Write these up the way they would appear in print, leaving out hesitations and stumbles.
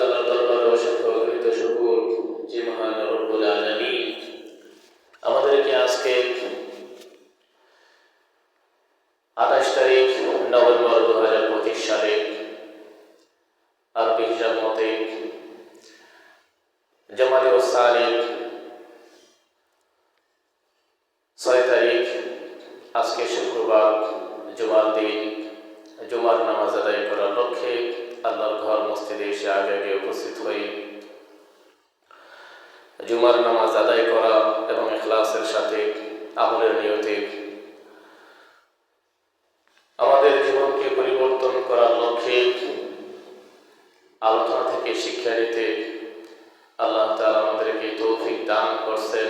তাআলার দরবারে অসংখ্য অগণিত শুকর যে মহান রব্বুল আলামিন আমাদেরকে আজকে 28 তারিখ নভেম্বর 2025 সালে আরবি হিসাব মতে জামাদি ওসানির 6 তারিখ আজকে শুক্রবার জুমার দিন জুমার নামাজ আদায় করার লক্ষ্যে আল্লাহর ঘর মসজিদে এসে আগে উপস্থিত হয়ে জুমার নামাজ আদায় করা এবং ইখলাসের সাথে আমলের নিয়তে আমাদের জীবনকে পরিবর্তন করার লক্ষ্যে আলোচনা থেকে শিক্ষা নিতে আল্লাহ তাআলা আমাদেরকে তৌফিক দান করছেন।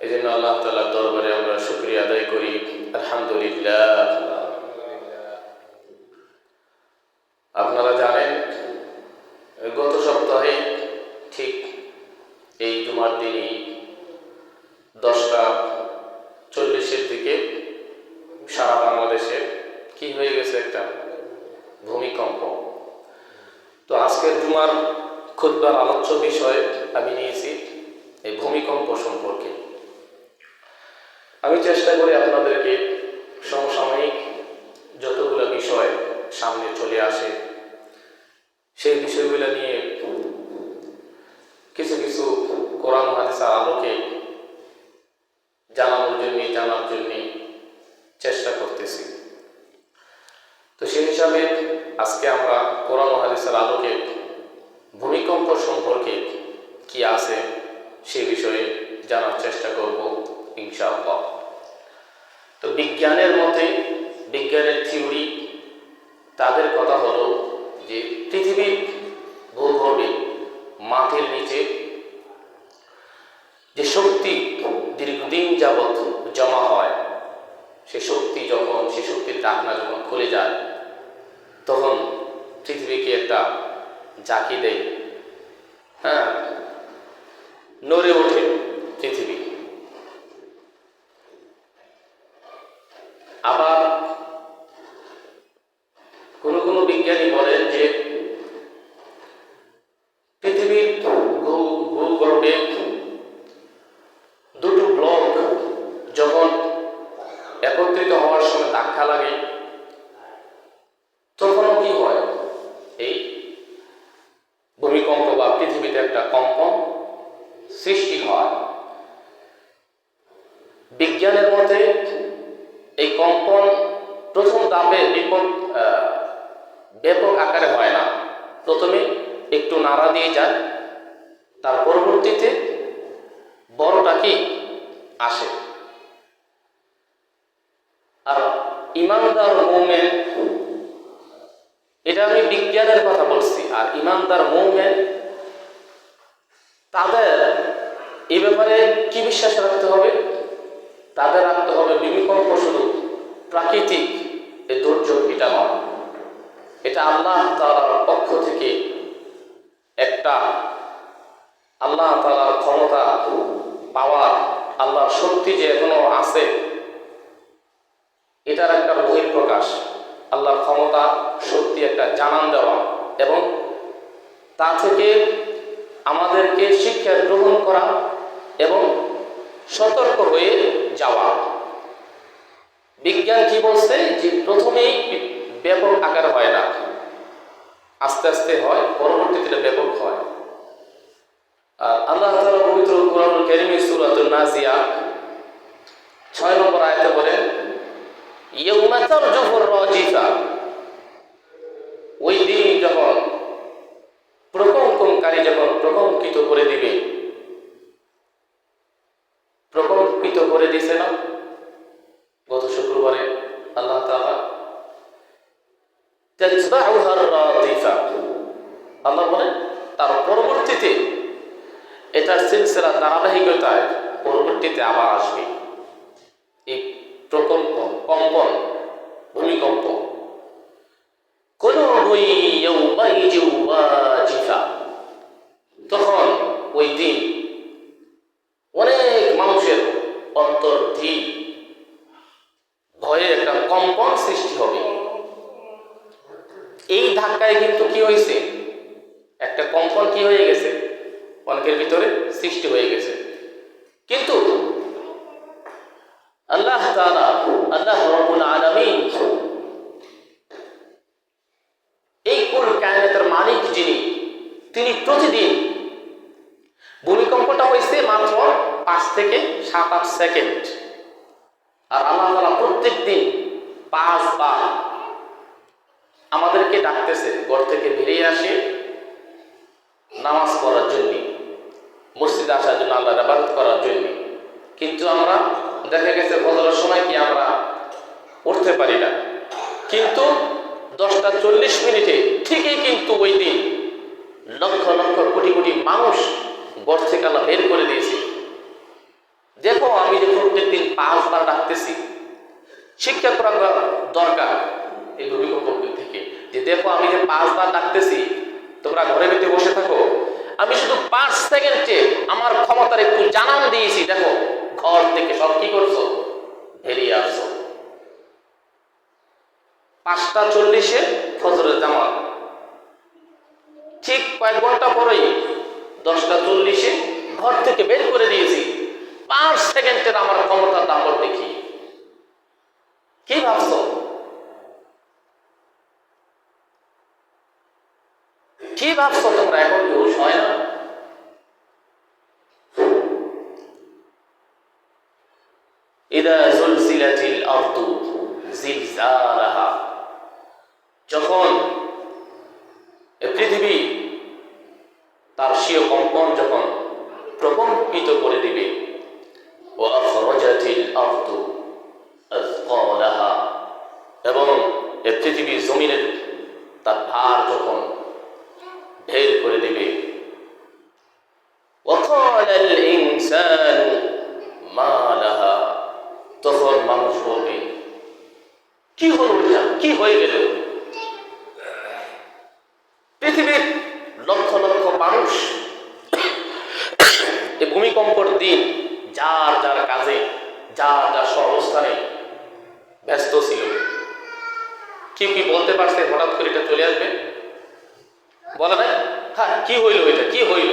এই জন্য আল্লাহ তাআলার দরবারে আমরা শুকরিয়া আদায় করি, আলহামদুলিল্লাহ। আপনারা জানেন গত সপ্তাহে ঠিক এই জুমার দিনই 10:40 দিকে সারা বাংলাদেশে কি হয়ে গেছে, একটা ভূমিকম্প। তো আজকের জুমার খুতবার আলোচ্য বিষয় আমি নিয়েছি এই ভূমিকম্প সম্পর্কে। আমি চেষ্টা করি আপনাদেরকে সমসাময়িক যতগুলো বিষয় সামনে চলে আসে সেই বিষয়গুলো নিয়ে কিছু কিছু কোরআন হাদিসের আলোকে জানার জন্য চেষ্টা করতেছি। তো সেই হিসাবে আজকে আমরা কোরআন হাদিসের আলোকে ভূমিকম্প সম্পর্কে কি আছে সেই বিষয়ে জানার চেষ্টা করব ইনশাআল্লাহ। তো বিজ্ঞানের মতে, বিজ্ঞানের থিওরি, তাদের কথা হলো যে পৃথিবীর ভূগর্ভে মাটির নিচে যে শক্তি দীর্ঘদিন যাবৎ জমা হয়, সে শক্তির ঢাকনা যখন খুলে যায় তখন পৃথিবীকে একটা ঝাঁকি দেয়, নড়ে ওঠে পৃথিবী। আবার কোন বিজ্ঞানী বলেন যে পৃথিবীর ভূগর্ভে দুটো ব্লক যখন একত্রিত হওয়ার সময় ধাক্কা লাগে তখন কি হয়, এই ভূমিকম্প বা পৃথিবীতে একটা কম্পন সৃষ্টি হয়। বিজ্ঞানের মতে এই কম্পন প্রথম ধাপে ব্যাপক আকারে হয় না, প্রথমে একটু নাড়া দিয়ে যায়, তার পরবর্তীতে বড়টা কি আসে। আর ইমানদার মুমিন, এটা আমি বিজ্ঞানের কথা বলছি, আর ইমানদার মুমিন তাদের এই ব্যাপারে কি বিশ্বাস রাখতে হবে? তাদের রাখতে হবে ভূমিকম্প শুধু প্রাকৃতিক এই দুর্যোগ, এটা নয়, এটা আল্লাহ তাআলার পক্ষ থেকে একটা আল্লাহ তাআলার ক্ষমতা, পাওয়ার, আল্লাহর শক্তি যে এখনো আছে এটার একটা বহিঃপ্রকাশ, আল্লাহর ক্ষমতা, শক্তি একটা জানান দেওয়া এবং তা থেকে আমাদেরকে শিক্ষা গ্রহণ করা এবং সতর্ক হয়ে যাওয়া। বিজ্ঞান কি বলছে যে প্রথমেই ব্যাপক আকার হয় না, আস্তে আস্তে হয়, পরবর্তীতে ব্যাপক হয়। আর আল্লাহ তাআলা পবিত্র কোরআনুল কারীমে সূরাতুন নাজিয়া 6 নম্বর আয়াতে বলেন, ইয়াউমা তারজুফুর রাজিফা, ওই দিন যখন প্রকম্পনকারী যখন প্রকম্পিত করে দিবে, প্রকম্পিত করে দিছে না গত শুক্রবারে আল্লাহ তাআলা, তাতবাউহা রাদিফা, আল্লাহ বলেন তার পরবর্তীতে এটার সিলসিলা ধারাবাহিকতায় পরবর্তীতে আবার আসবে এই প্রকম্পন, কম্পন, ভূমিকম্প। কুলুবুন ইয়াউমাইযিন ওয়াজিফা, তখন ওই দিন অনেক মানুষের অন্তর ভয়ে একটা কম্পন সৃষ্টি হবে। এই ধাক্কায় কিন্তু কি হয়েছে, কি হয়ে গেছে, অনেকের ভিতরে সৃষ্টি হয়ে গেছে। কিন্তু আল্লাহ তাআলা, আল্লাহ রাব্বুল আলামিন, এই কুল কায়নাতের মালিক যিনি, তিনি প্রতিদিন, ভূমিকম্পটা হয়েছে মাত্র 5 থেকে 7-8 সেকেন্ড, আর আল্লাহ তাআলা প্রত্যেক দিন 5 বার আমাদেরকে ডাকতেছে ঘর থেকে বেরিয়ে আসে নামাজ পড়ার জন্য, মসজিদে আসার জন্য, আল্লাহর ইবাদত করার জন্য। কিন্তু আমরা দেখা গেছে ফজরের সময় কি আমরা উঠতে পারি না, কিন্তু 10:40 ঠিকই কিন্তু ওই দিন লক্ষ লক্ষ কোটি কোটি মানুষ ঘর থেকে আল্লাহ বের করে দিয়েছে। দেখো, আমি যে প্রত্যেকদিন 5 বার ডাকতেছি, শিক্ষা করা দরকার এই ভূমিকম্প থেকে, যে দেখো আমি যে 5 বার ডাকতেছি, তোমরা ঘরে ভিতরে বসে থাকো, আমি শুধু 5 সেকেন্ডে আমার ক্ষমতার একটু জানান দিয়েছি, দেখো ঘর থেকে সব কি করছো, বেরিয়ে আসছো। 5:40 ফজরের জামাত, ঠিক কয়েক ঘন্টা পরেই 10:40 ঘর থেকে বের করে দিয়েছি। 5 সেকেন্ডের আমার ক্ষমতার দাপট দেখি। কি ভাবছো? কি ভাবছো তোমরা? এখন কি হুঁশ হয় না? ইদা জুলজিলাতিল আরদু জিলজালাহা, যখন পৃথিবী তার স্বীয় কম্পন যখন প্রকম্পিত করে দিবে, ওয়া আখরাজাতিল আরদু আযকালাহা, এবং এই পৃথিবী জমিনের তার ভার যখন বের করে দিবে, ওয়া ক্বালাল ইনসানু মা লাহা, তখন মানুষ বলবে কি হলো, এটা কি হয়ে গেল? পৃথিবীর লক্ষ লক্ষ মানুষ এই ভূমিকম্পর দিন যার যার কাজে, যার যার অবস্থানে ব্যস্ত ছিল। কি কি বলতে পারছে হঠাৎ করে এটা চলে আসবে? বলে নাই? হ্যাঁ, কি হইল, এটা কি হইল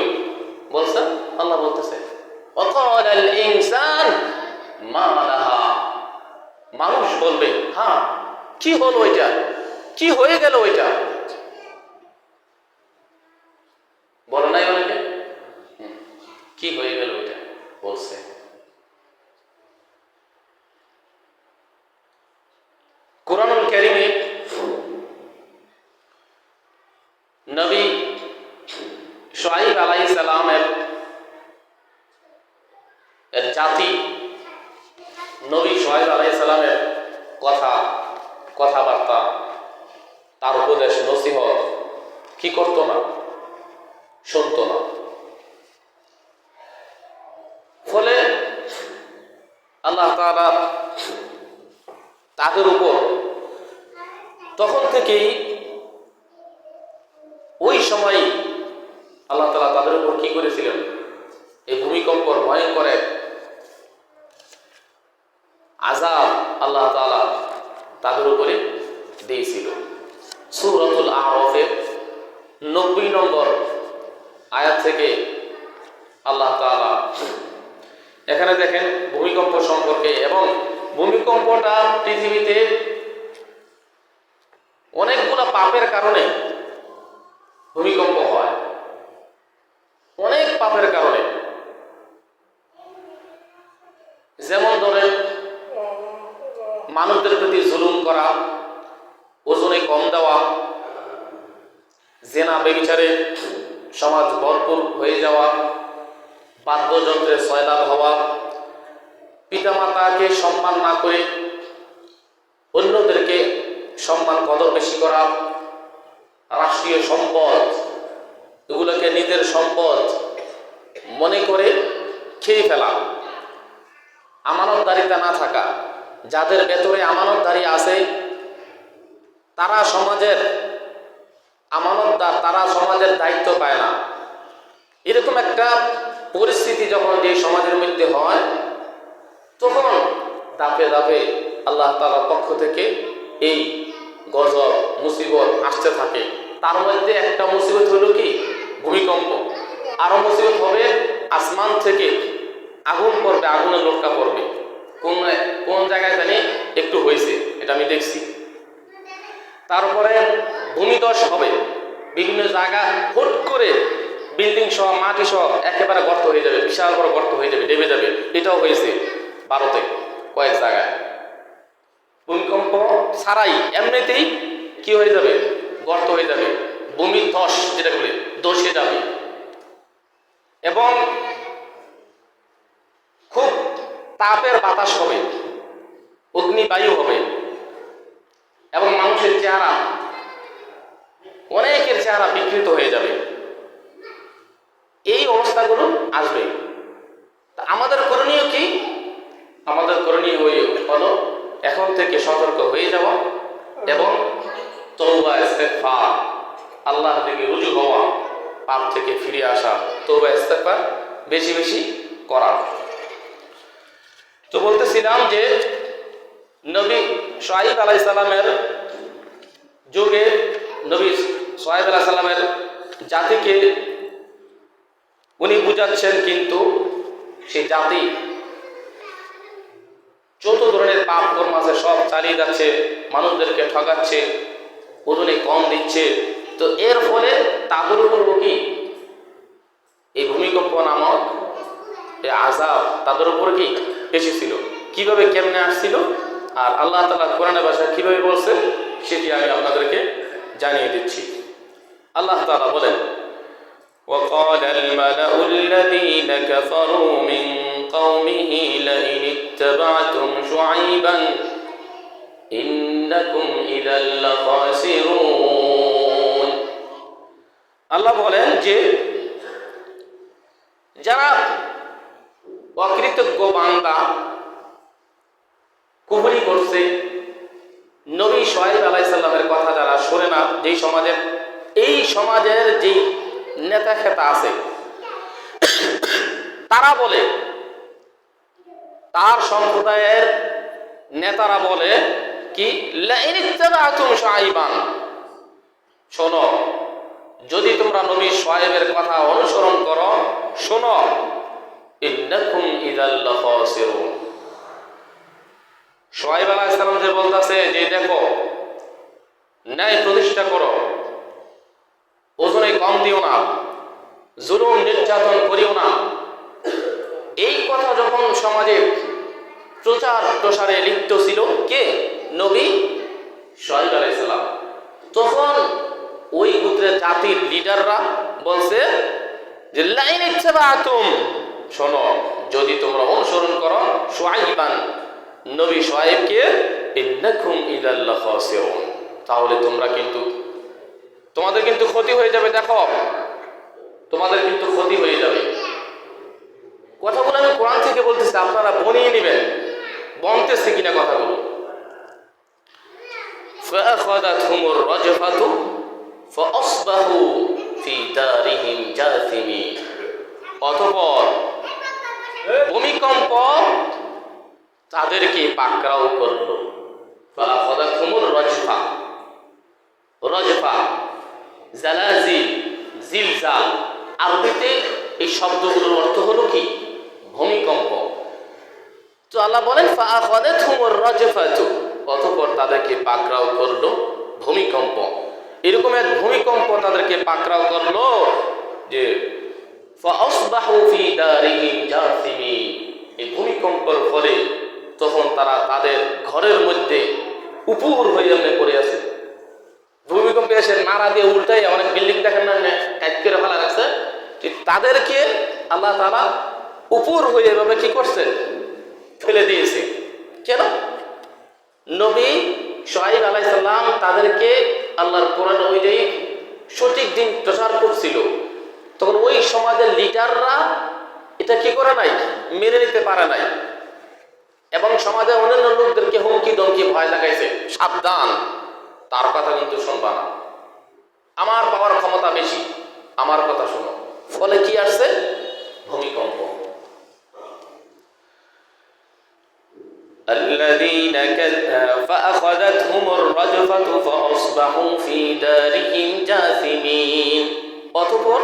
বলছে? আল্লাহ বলতেছে ওয়াকালাল ইনসান মা লাহা, মানুষ বলবে হ্যাঁ কি হলো, এটা কি হয়ে গেল, এটা বলে নাই অনেকে? কি হয়ে গেল এটা বলছে। কুরআনুল কারীমে নবী শুআয়ব আলাইহিস সালামের জাতি, নবী শুআয়ব আলাইহিস সালামের কথাবার্তা, তার উপদেশ নসিহত কি করতো না, শুনতো না। ফলে আল্লাহ তাআলা তাদের উপর তখন থেকেই, ওই সময় আল্লাহ তাআলা তাদের উপর কি করেছিলেন, এই ভূমিকম্পর ভয়ঙ্কর এক আযাব আল্লাহ তাআলা তাদের উপরে দিয়েছিল। সূরাতুল আরাফের 90 নম্বর আয়াত থেকে আল্লাহ তাআলা এখানে দেখেন ভূমিকম্প সম্পর্কে, এবং ভূমিকম্পটা পৃথিবীতে অনেকগুলো পাপের কারণে ভূমিকম্প হয়, অনেক পাপের কারণে। যেমন ধরেন মানুষদের প্রতি জুলুম করা, ওজনে কম দেওয়া, জেনা বেবিচারে সমাজ ভরপুর হয়ে যাওয়া, বাদ্যযন্ত্রে সয়লাভ হওয়া, পিতামাতাকে সম্মান না করে অন্যদেরকে সম্মান কদর বেশি করা, রাষ্ট্রীয় সম্পদ এগুলোকে নিজের সম্পদ মনে করে খেয়ে ফেলা, আমানতদারিতা না থাকা, যাদের ভেতরে আমানতদারি আছে তারা সমাজের আমানতদার, তারা সমাজের দায়িত্ব পায় না। এরকম একটা পরিস্থিতি যখন যে সমাজের মধ্যে হয়, তখন ধাপে ধাপে আল্লাহ তাআলার পক্ষ থেকে এই গজব মুসিবত আসতে থাকে। তার মধ্যে একটা মুসিবত হলো কি, ভূমিকম্প। আরো মুসিবত হবে, আসমান থেকে আগুন পড়বে, আগুনের লোটকা পড়বে। কোন কোন জায়গায় জানি একটু হয়েছে, এটা আমি দেখছি। তারপরে ভূমিধস হবে, বিভিন্ন জায়গা হুট করে বিল্ডিং সহ মাটি সহ একেবারে গর্ত হয়ে যাবে, বিশাল বড় গর্ত হয়ে যাবে, ডেবে যাবে। এটাও হয়েছে ভারতে কয়েক জায়গায়। ভূমিকম্প ছাড়াই এমনিতেই কি হয়ে যাবে, গর্ত হয়ে যাবে, ভূমির ধস যেটা বলে ধসে যাবে। এবং খুব তাপের বাতাস হবে, অগ্নিবায়ু হবে, এবং মানুষের চেহারা, অনেকের চেহারা বিকৃত হয়ে যাবে। এই অবস্থাগুলো আসবে। আমাদের করণীয় কি? আমাদের করণীয় হলো এখন থেকে সতর্ক হয়ে যাওয়া এবং তওবা ইস্তেগফার, আল্লাহর দিকে রুজু হওয়া, পাপ থেকে ফিরে আসা, তওবা ইস্তেগফার বেশি বেশি করা। তো বলতেছিলাম যে নবী শুআয়ব আলাইহিস সালামের যুগে নবী শুআয়ব আলাইহিস সালামের জাতিকে উনি বুঝাচ্ছেন, কিন্তু সেই জাতি যত ধরনের পাপ কর্ম আছে সব চালিয়ে যাচ্ছে, মানুষদেরকে ঠকাচ্ছে, ওজনে কম দিচ্ছে। তো এর ফলে তাদের উপর কি এই ভূমিকম্প নামক এই আযাব তাদের উপর কি এসেছিল, কিভাবে কেমনে আসছিল, আর আল্লাহ তাআলা কোরআনের ভাষায় কিভাবে বলছেন সেটি আমি আপনাদেরকে জানিয়ে দিচ্ছি। আল্লাহ তাআলা বলেন, وقال الملأ الذين كفروا من قومه لئن اتبعتم شعيبا إنكم إذا لخاسرون। আল্লাহ বলেন যে যারা অকৃতজ্ঞ বান্দা কুফরি করছে, নবী শুআয়ব আলাইহিস সালামের কথা যারা শোনে না, যেই সমাজের এই সমাজের যেই নেতা খেতা আছে তারা বলে, তার সম্প্রদায়ের নেতারা বলে কি, লাইন ইত্তাবাতুম শুআইবান, শোনো যদি তোমরা নবী শুআয়বের কথা অনুসরণ করো, শোনো ইন্নাকুম ইযাল লাখাসিরুন। শুআয়ব আলাইহিস সালাম যে বলতাছে যে দেখো ন্যায় প্রতিষ্ঠা করো, ওজনে কম দিও না, জুলুম নির্যাতন করিও না, এই কথা যখন সমাজে প্রচার প্রসারে লিপ্ত ছিল কে, নবী শুআয়ব আলাইহিস সালাম, তখন ওই গোত্রের জাতির লিডাররা বলছে যে লাইন ইত্তাবাতুম, শোনো যদি তোমরা অনুসরণ করো শুআইবান, নবী শুআয়বকে, ইন্নাকুম ইযাল লাখাসিরুন, তাহলে তোমরা কিন্তু তোমাদের কিন্তু ক্ষতি হয়ে যাবে। দেখো তোমাদের কিন্তু ক্ষতি হয়ে যাবে। কথাগুলো আমি কোরআন থেকে বলতেছি, আপনারা বনিয়ে নেবেন বনতেছে কিনা কথাগুলো। ফাআখাযাতহুমুর রাজফাতু ফাআসবাহু ফি দারিহিম জাসিমিন। অতঃপর ভূমিকম্প তাদেরকে পাকড়াও করলো। ফাআখাযাতহুমুর রাজফা, রাজফা জালাজিল, জিলজাল, আরবিতে এই শব্দগুলোর অর্থ হলো কি, ভূমিকম্প। তো আল্লাহ বলেন ফাআখাযাতহুমুর রাজফাতু, অতঃপর তাদেরকে পাকড়াও করলো ভূমিকম্প। এরকম এক ভূমিকম্প তাদেরকে পাকড়াও করলো যে ফাআসবাহু ফি দারিহিম জাসিমিন, এই ভূমিকম্পের ফলে তখন তারা তাদের ঘরের মধ্যে উপুর হয়ে পড়ে আছে। ভূমিকম্পে এসে নাড়া দিয়ে উল্টাই অনেক বিল্ডিং দেখেন না কাজ করে ফেলা রাখছে, তাদেরকে আল্লাহ তাআলা উপর হয়ে এভাবে কি করছে, ফেলে দিয়েছে। কেন? নবী শুআয়ব আলাইহিস সালাম তাদেরকে আল্লাহর কোরআন অনুযায়ী সঠিক দিন প্রচার করছিল, তখন ওই সমাজের লিডাররা এটা কি করে নাই, মেনে নিতে পারে নাই, এবং সমাজের অন্যান্য লোকদেরকে হুমকি দমকি ভয় লাগাইছে, সাবধান তার কথা কিন্তু শুনবা না, আমার পাওয়ার ক্ষমতা বেশি, আমার কথা শোনো। ফলে কি আসছে, ভূমিকম্প। الذين فأخذتهم الرجفة فأصبحوا في دارهم جاثمين। অতঃপর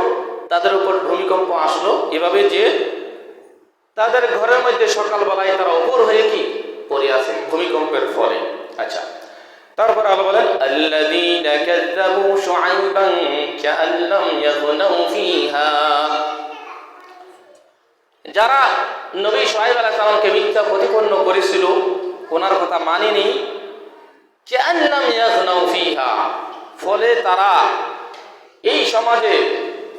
তাদের উপর ভূমিকম্প আসলো এভাবে যে তাদের ঘরের মধ্যে সকালবেলায় তারা উপর হয়ে কি পড়ে আছে ভূমিকম্পের ফলে। আচ্ছা, তারপর আল্লাহ বলেন আল্লাযীনা কাযযাবু শুআইবান কাআন লাম ইয়াগনাউ ফীহা, যারা নবী শুআইব আলাইহিস সালামকে মিথ্যা প্রতিপন্ন করেছিল, ওনার কথা মানেনি, কাআন লাম ইয়াগনাউ ফীহা, ফলে তারা এই সমাজে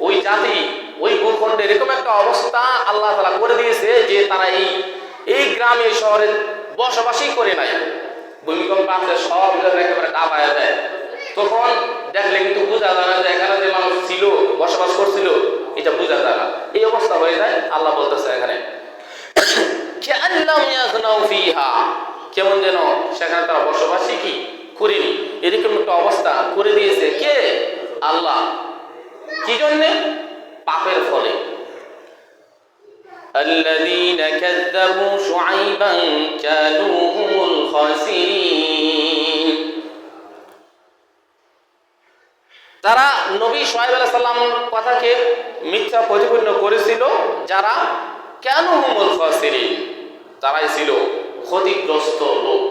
ওই জাতি ওই ভূখণ্ডে এরকম একটা অবস্থা আল্লাহ তাআলা করে দিয়েছে যে তারা এই গ্রামে শহরে বসবাসই করে নাই। ভূমিকম্প আসলে সব জায়গায় একেবারে ডাবায় দেয়, তখন দেখলে কিন্তু বোঝা যায় না যে এখানে যে মানুষ ছিল বসবাস করছিল এটা বোঝা যায় না, এই অবস্থা হয়ে যায়। আল্লাহ বলতেছে এখানে কেমন যেন সেখানে তারা বসবাসই কি করেনি, এরকম একটা অবস্থা করে দিয়েছে কে? আল্লাহ। কি জন্যে? পাপের ফলে। الذين كذبوا شعيبا كانوا هم الخاسرين, তারা নবী শুআইব আলাইহিস সালাম কথাকে মিথ্যা প্রতিপন্ন করেছিল, যারা কানু হুমুল খাসিরিন, তারাই ছিল ক্ষতিগ্রস্ত লোক।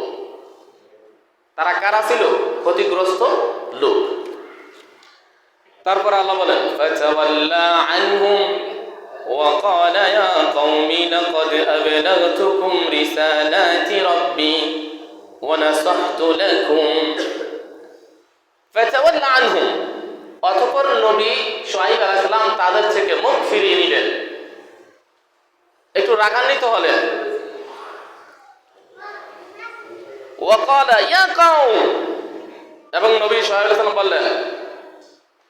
তারা কারা ছিল? ক্ষতিগ্রস্ত লোক। তারপর আল্লাহ বলেন ফাতাওয়াল্লা আনহুম وقال يا قوم لقد أبلغتكم رسالات ربي ونصحت لكم فتولى عنهم, অতঃপর নবী শুআইব আলাইহিস সালাম তাদের থেকে মুখ ফিরিয়ে নিলেন, একটু রাগান্বিত হলেন। وقال يا قوم, এবং নবী শুআইব আলাইহিস সালাম বললেন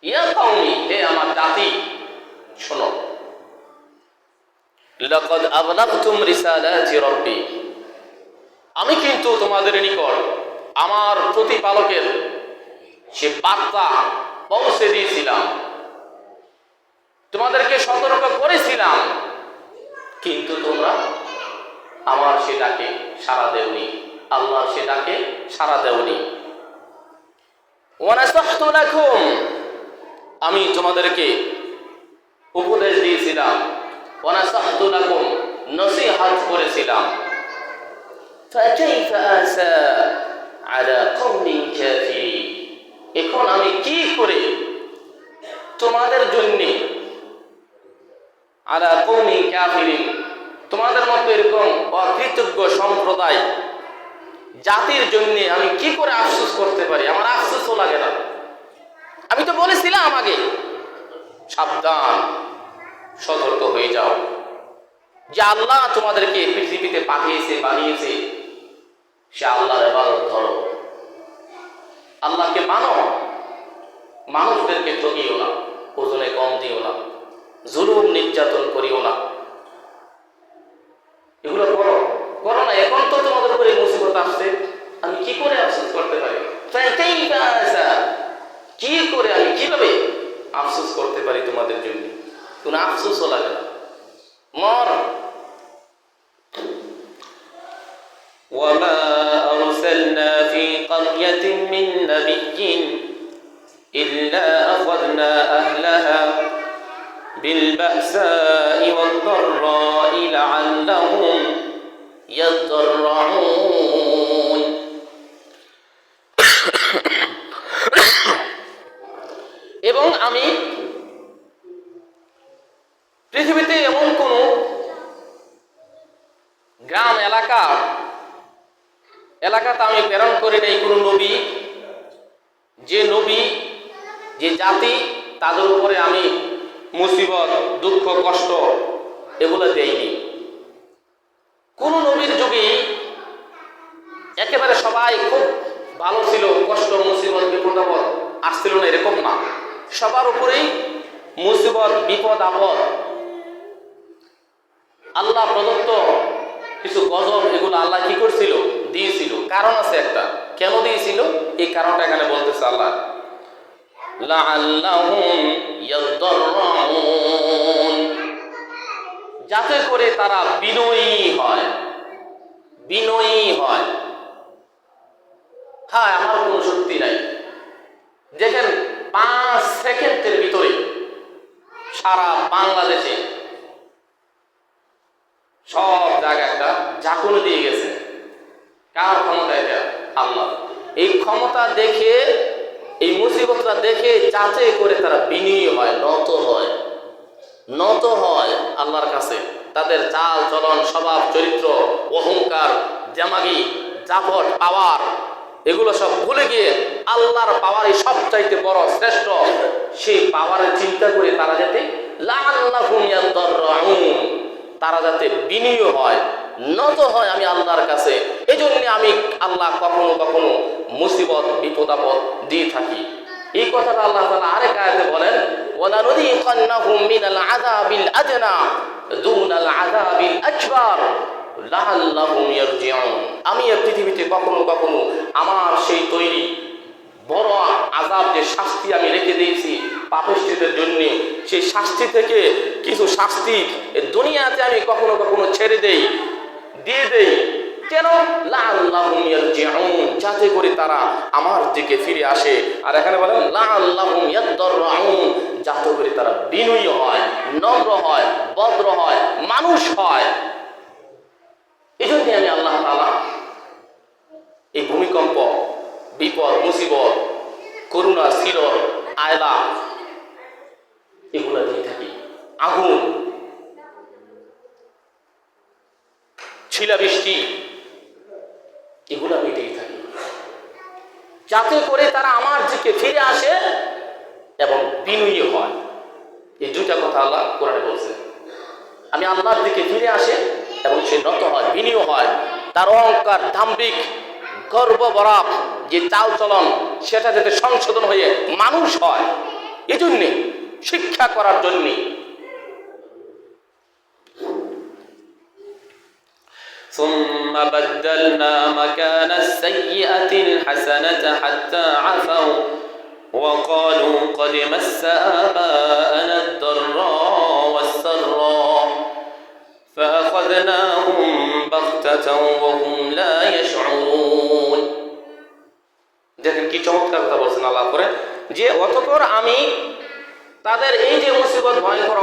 ইয়া কওমি, হে আমার জাতি শোনো, লাকাদ আবলাগতুম রিসালাতি রাব্বি, আমি কিন্তু তোমাদের নিকট আমার প্রতিপালকের সে বার্তা পৌঁছে দিয়েছিলাম, তোমাদেরকে সতর্ক করেছিলাম, কিন্তু তোমরা আমার সে ডাকে সাড়া দেওনি, আল্লাহ সে ডাকে সাড়া দেওনি। ওয়া নাসাহতু লাকুম, আমি তোমাদেরকে উপদেশ দিয়েছিলাম, ওয়া নাসাহতু লাকুম, নসিহত করেছিলাম। ফাকাইফা আসা আলা কওমিন কাফিরিন, এখন আমি কি করে তোমাদের জন্য আলা কওমিন কাফিরিন, তোমাদের মতো এরকম অকৃতজ্ঞ সম্প্রদায় জাতির জন্য আমি কি করে আফসোস করতে পারি? আমার আফসোসও লাগে না। আমি তো বলেছিলাম আগে, সাবধান, সতর্ক হয়ে যাও, যে আল্লাহ তোমাদেরকে পৃথিবীতে পাঠিয়েছে, বানিয়েছে, সে আল্লাহর ইবাদত ধরো, আল্লাহকে মানো, মানুষদেরকে ঠকিও না, ওজনে কম দিও না, জুলুম নির্যাতন করিও না, এগুলো করো না। এখন তো তোমাদের উপরে মুসিবত আসছে, আমি কি করে আফসোস করতে পারি? কি করে আমি কিভাবে আফসোস করতে পারি তোমাদের জন্য? কোনো আফসোসও লাগে না, মর। وما أرسلنا في قرية من نبي إلا أخذنا أهلها بالبأساء والضراء لعلهم يضرعون, এবং আমি পৃথিবীতে এমন কোন গ্রাম এলাকাতে আমি প্রেরণ করি নাই কোন নবী, যে জাতি তাদের উপরে আমি মুসিবত, দুঃখ, কষ্ট এগুলো দেইনি। কোন নবীর যুগে একেবারে সবাই খুব ভালো ছিল, কষ্ট, মুসিবত, বিপদ আপদ আসছিল না এরকম না, সবার উপরেই মুসিবত, বিপদ আপদ, আল্লাহ প্রদত্ত কিছু গজব, এগুলো আল্লাহ কি করছিল? দিয়েছিল। কারণ আছে একটা, কেন দিয়েছিল এই কারণটা এখানে বলতেছে আল্লাহ, লাআল্লাহুম ইয়াদদাররুন, যাতে করে তারা বিনয়ী হয়। হ্যাঁ, আমার কোনো শক্তি নাই। দেখেন 5 সেকেন্ডের ভিতরে সারা বাংলাদেশে সব জায়গায় একটা ঝাঁকুনি দিয়ে গেছে। কার ক্ষমতা? এটা আল্লাহ। এই ক্ষমতা দেখে, এই মুসিবতটা দেখে যাচাই করে তারা বিনয়ী হয়, নত হয় আল্লাহর কাছে। তাদের চাল চলন, স্বভাব, চরিত্র, অহংকার, জামাগি, জাফট, পাওয়ার, এগুলো সব ভুলে গিয়ে আল্লাহর পাওয়ারই সবচাইতে বড় শ্রেষ্ঠ, সেই পাওয়ারের চিন্তা করে তারা যাতে লাআল্লাহুম ইয়াদদাররুন, তারা যাতে বিনয়ী হয়, নত হয় আমি আল্লাহর কাছে। এই জন্য আমি আল্লাহ কখনো কখনো মুসিবত, বিপদ আপদ দিয়ে থাকি। এই কথাটা আল্লাহ তাআলা আরেক আয়াতে বলেন, ওয়ালানুযীকান্নাহুম মিনাল আযাবিল আদনা দুনাল আযাবিল আকবার লাআল্লাহুম ইয়ারজিউন। আমি এই পৃথিবীতে কখনো কখনো আমার সেই তৈরি বড় আযাব, যে শাস্তি আমি রেখে দিয়েছি পাপিষ্ঠদের জন্য, সেই শাস্তি থেকে কিছু শাস্তি দুনিয়াতে আমি কখনো কখনো ছেড়ে দেই, দিয়ে দেই। কেন? লাআল্লাহুম ইয়ারজিউন, যাতে করে তারা আমার দিকে ফিরে আসে। আর এখানে বলেন লাআল্লাহুম ইয়াদদাররুন, যাতে করে তারা বিনয়ী হয়, নম্র হয়, ভদ্র হয়, মানুষ হয়। এই জন্য আমি আল্লাহ তাআলা এই ভূমিকম্প, বিপদ, মুসিবত, করুণা, শিরর, আয়লা, এগুলো দিয়ে থাকি। আগুন, শিলাবৃষ্টি, এগুলো আমি দিয়ে থাকি, যাতে করে তারা আমার দিকে ফিরে আসে এবং বিনয়ী হয়। এই দুইটা কথা আল্লাহ কোরআনে বলছে। আমি আল্লাহর দিকে ফিরে আসে এবং সে নত হয়, বিনয়ী হয়, তার অহংকার, দাম্ভিক, গর্ব ভরা যে চাল চলন, সেটা যাতে সংশোধন হয়ে মানুষ হয়, এই জন্যে, শিক্ষা করার জন্যে। ثم بدلنا مكان السيئة الحسنة حتى عفوا وقالوا قد مس آباءنا الضراء والسراء فأخذناهم بغتة وهم لا يشعرون। দেখেন কি চমৎকার কথা বলছেন আল্লাহ করে, যে অতঃপর আমি তাদের এই যে মুসিবত, ভয়ঙ্কর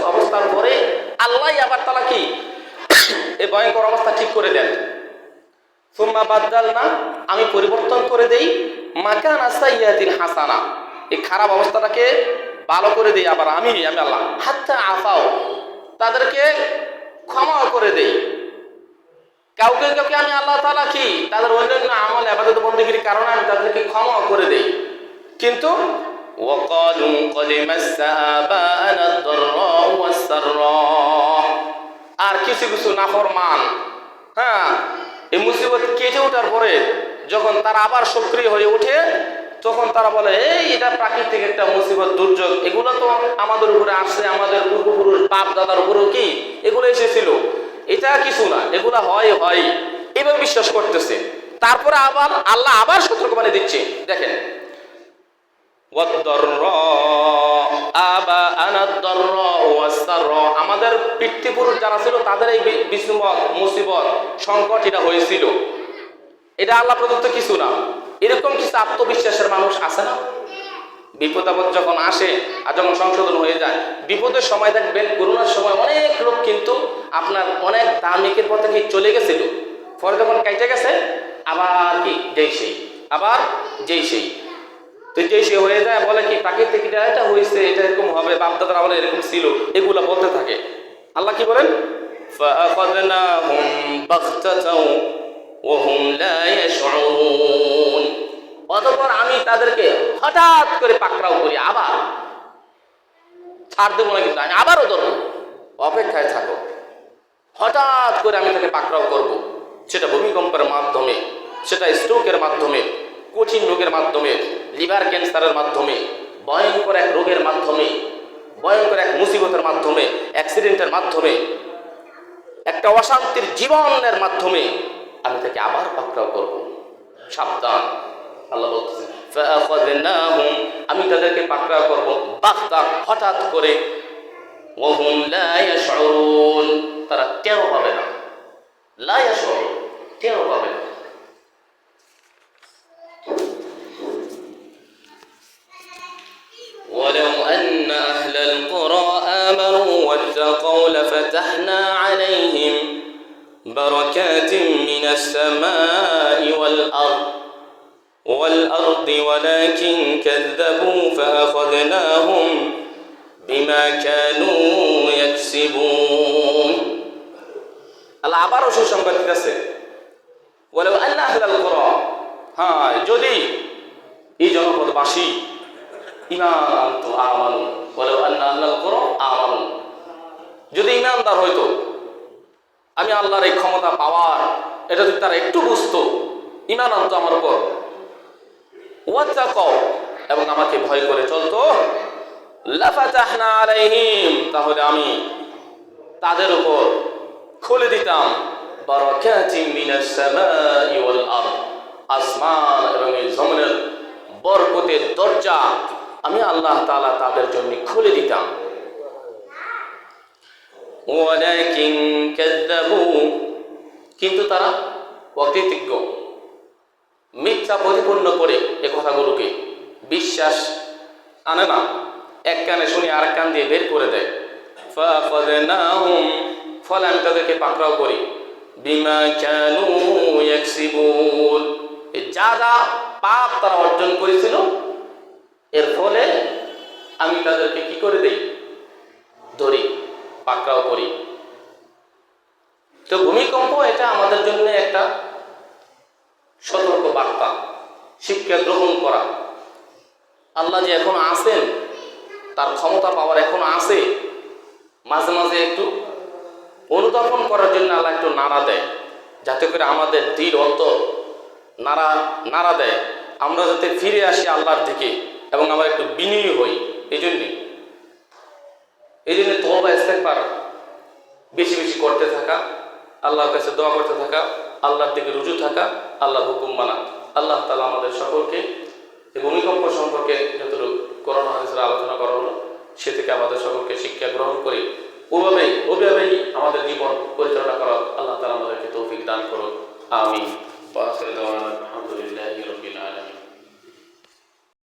অবস্থার পরে আল্লাহ আবার তারা কি এই ভয়ঙ্কর অবস্থা ঠিক করে দেন। সুম্মা বাদদালনা, আমি পরিবর্তন করে দেই, মাকানা সাইয়্যাতিল হাসানা, এই খারাপ অবস্থাটাকে ভালো করে দেই আবার আমি আল্লাহ। হাত্তা আফাও, তাদেরকে ক্ষমা করে দেই। কাউকে কাউকে আমি আল্লাহ তাআলা কি তাদের অন্যান্য আমল, ইবাদত, বন্দেগীর কারণে আমি তাদেরকে ক্ষমা করে দেই। কিন্তু ওয়াকালু ক্বাদ মাসসা আবা'ানা আদ-দাররা'উ ওয়াস-সাররা'উ, আর কিছু কিছু নাফরমান, হ্যাঁ, এই মুসিবত কেটে ওঠার পরে যখন তারা আবার সক্রিয় হয়ে ওঠে, তখন তারা বলে এই এটা প্রাকৃতিক একটা মুসিবত, দুর্যোগ, এগুলো তো আমাদের উপরে আসছে, আমাদের পূর্বপুরুষ বাপ দাদার উপরেও কি এগুলো এসেছিল, এটা কিছু না, এগুলা হয়, এইভাবে বিশ্বাস করতেছে। তারপরে আবার আল্লাহ আবার সতর্কবাণী দিচ্ছে, দেখেন আমাদের পিতৃপুরুষ যারা ছিল তাদের এই মুসিবত, সংকট এটা হয়েছিল, এটা আল্লাহ প্রদত্ত কিছু না। এরকম কিছু আত্মবিশ্বাসের মানুষ আছে না? বিপদ আপদ যখন আসে আর যখন সংশোধন হয়ে যায়, বিপদের সময় দেখবেন, করোনার সময় অনেক লোক কিন্তু আপনার অনেক ধার্মিকের পথে কি চলে গেছিল, পরে যখন কাইটে গেছে আবার কি যেই সেই তো যেই সে হয়ে যায়, বলে কি প্রাকৃতিক এটা হয়েছে, এটা এরকম হবে, বাপদাদারা বলে এরকম ছিল, এগুলা বলতে থাকে। আল্লাহ কি বলেন? ফাআখাযনাহুম বাগতাতাও ওয়া হুম লা ইয়াশউরুন, অতঃপর আমি তাদেরকে হঠাৎ করে পাকড়াও করি, আবার ছাড় দেবো না, কিন্তু আমি আবারও ধরবো, অপেক্ষায় থাকো। হঠাৎ করে আমি তাকে পাকড়াও করব, সেটা ভূমিকম্পের মাধ্যমে, সেটা স্ট্রোকের মাধ্যমে, কঠিন রোগের মাধ্যমে, লিভার ক্যান্সারের মাধ্যমে, ভয়ঙ্কর এক রোগের মাধ্যমে, ভয়ঙ্কর এক মুসিবতের মাধ্যমে, অ্যাক্সিডেন্টের মাধ্যমে, একটা অশান্তির জীবনের মাধ্যমে আমি তাকে আবার পাকড়াও করব। সাবধান, আল্লাহ বলতেছেন ফাআখাযনাহুম, আমি তাদেরকে পাকড়াও করব বাগতা, হঠাৎ করে, ওয়া হুম লা ইয়াশউরুন, তারা টেরও পাবে না, লা ইয়াশউরুন, টেরও পাবে না। ولو أن أهل القرى لفتحنا عليهم بركات من السماء والأرض ولكن كذبوا فأخذناهم بما كانوا يكسبون আল্লাহ আবারও সুসংবাদ দিতেছে ওয়ালাউ আন্না আহলাল কুরা, হ্যাঁ যদি এই জনপদবাসী ঈমান আনতো আমানু, ওয়ালাউ আন্না আহলাল কুরা আমানু, যদি ঈমানদার হইতো, আমি আল্লাহর এই ক্ষমতা পাওয়ার এটা যদি তারা একটু বুঝতো, ঈমান আনতো আমার উপর, ওয়াত্তাকাও এবং আমাকে ভয় করে চলতো, লাফাতাহনা আলাইহিম তাহলে আমি তাদের উপর খুলে দিতাম বারাকাতিন মিনাস সামাই ওয়াল আরদ, আসমান এবং এই জমিনের বরকতের দরজা আমি আল্লাহ তাআলা তাদের জন্য খুলে দিতাম। ওয়ালাকিন কাযযাবু, কিন্তু তারা অকৃতজ্ঞ, মিথ্যা প্রতিপন্ন করে এ কথাগুলোকে বিশ্বাস আনে না, এক কানে শুনে আরেক কান দিয়ে বের করে দেয়। ফাআখাযনাহুম, ফলে আমি তাদেরকে পাকড়াও করি, বিমা কানু ইয়াকসিবুন, যা যা পাপ তারা অর্জন করেছিল এর ফলে আমি তাদেরকে কি করে দেই, ধরি, পাকড়াও করি। তো ভূমিকম্প এটা আমাদের জন্য একটা সতর্ক বার্তা, শিক্ষা গ্রহণ করা। আল্লাহ যে এখন আছেন, তার ক্ষমতা পাওয়ার এখন আছে, মাঝে মাঝে একটু অনুধাবন করার জন্য আল্লাহ একটু নাড়া দেয়, যাতে করে আমাদের দিল অন্তর নাড়া দেয়, আমরা যাতে ফিরে আসি আল্লাহর দিকে এবং আমরা একটু বিনয়ী হই। এই জন্য তওবা ইস্তেগফার বেশি বেশি করতে থাকা, আল্লাহর কাছে দোয়া করতে থাকা, আল্লাহর দিকে রুজু থাকা, আল্লাহর হুকুম মানা। আল্লাহ তাআলা আমাদের সকলকে এই ভূমিকম্প সম্পর্কে যতটুকু করোনা হাদিসের আলোচনা করা হলো সে থেকে আমাদের সকলকে শিক্ষা গ্রহণ করি ওভাবেই আমাদের জীবন পরিচালনা করা আল্লাহ তাআলা আমাদেরকে তৌফিক দান করুন। আমিন। ওয়া আখিরু দাওয়ানা আলহামদুলিল্লাহি রাব্বিল আলামিন।